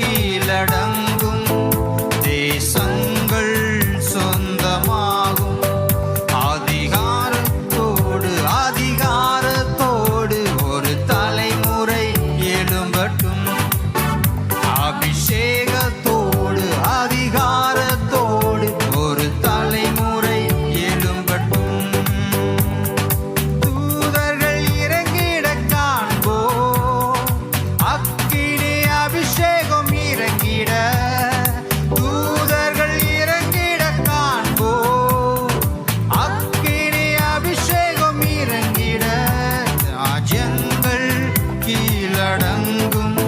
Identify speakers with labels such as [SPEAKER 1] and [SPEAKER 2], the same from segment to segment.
[SPEAKER 1] கீழடங்கும் தேசங்கள் சொந்தமாகும். அதிகாரத்தோடு ஒரு தலைமுறை எழும்பட்டும். அபிஷேகத்தோடு அதிகாரத்தோடு ஒரு தலைமுறை எழும்பட்டும். தூதர்கள் இறங்கிட காண்போம், அக்கினி அபிஷேகம் இறங்கிட. தூதர்கள் இறங்கிட காண்போம், அக்கினி அபிஷேகம் இறங்கிட. ராஜ்யங்கள் கீழடங்கும்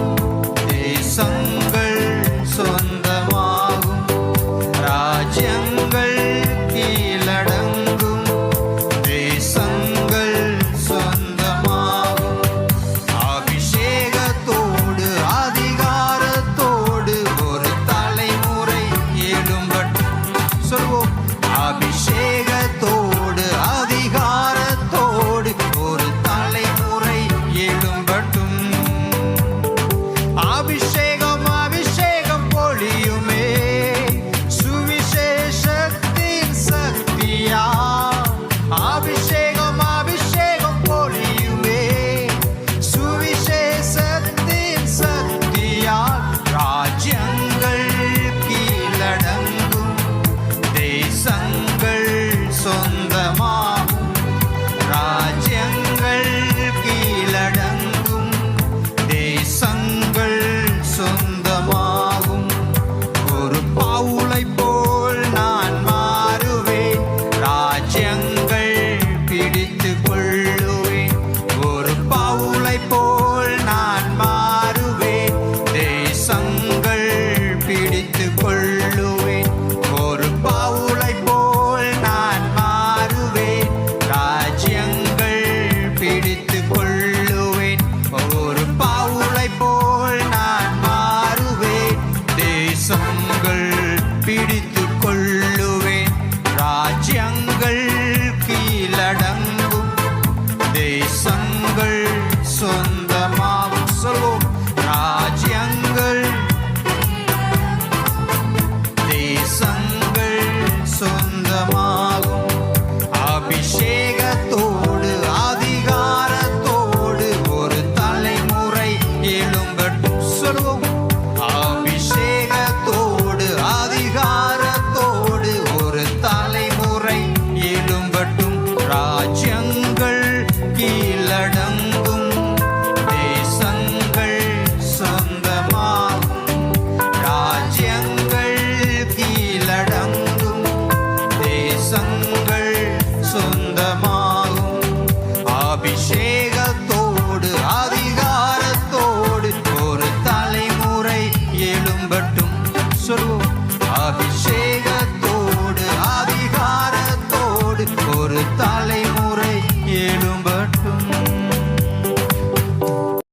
[SPEAKER 1] தேசங்கள் சொந்தமாகும். ராஜ்யங்கள் கீழடங்கும் தேசங்கள் சொந்தமாகும். அபிஷேகத்தோடு அதிகாரத்தோடு ஒரு தலைமுறை எழும்பட்டும். சொல்வோம், அபிஷேகத்தோடு அதிகாரத்தோடு ஒரு தலைமுறை எழும்பட்டும். அபிஷேகம் அபிஷேகம் பொழியுமே, சுவிசேஷத்தின் சக்தியா. அபிஷேகம் அபிஷேகம் பொழியுமே, சுவிசேஷத்தின் சக்தியா. ராஜ்யங்கள் கீழடங்கும் தேசங்கள் சொந்தமாகும். ராஜ்யங்கள் கீழடங்கும் தேசங்கள் சொந்தமாகும். ஒரு பவுலை போல் நான் மாறுவேன், ராஜ்யங்கள் பிடித்து கொள்ளுவேன். ஒரு பவுலை போல் நான் மாறுவேன், தேசங்கள் பிடித்து கொள்ளுவேன். ஒரு பவுலை போல் நான் மாறுவேன், ராஜ்யங்கள் பிடித்து கொள்ளுவேன். ஒரு பவுலை போல் நான் மாறுவேன், தேசங்கள் பிடித்து கொள்ளுவேன். ராஜ்யங்கள் கீழடங்கும் தேசங்கள் சொந்தமாகும். சொல்வோம், ராஜ்யங்கள் தேசங்கள் சொந்தமாகும். அபிஷேகத்தோடு அதிகாரத்தோடு ஒரு தலைமுறை எழும்பட்டும். சொல்வோம், அபிஷேகத்தோடு அதிகாரத்தோடு ஒரு தலைமுறை எழும்பட்டும். ராஜ்யங்கள் கீழடங்கும் தேசங்கள் சொந்தமாகும். ராஜ்யங்கள் கீழடங்கும் தேசங்கள் சொந்தமாகும். அபிஷேகத்தோடு அதிகாரத்தோடு ஒரு தலைமுறை எழும்பட்டும். சொல்வோம், அபிஷேகம்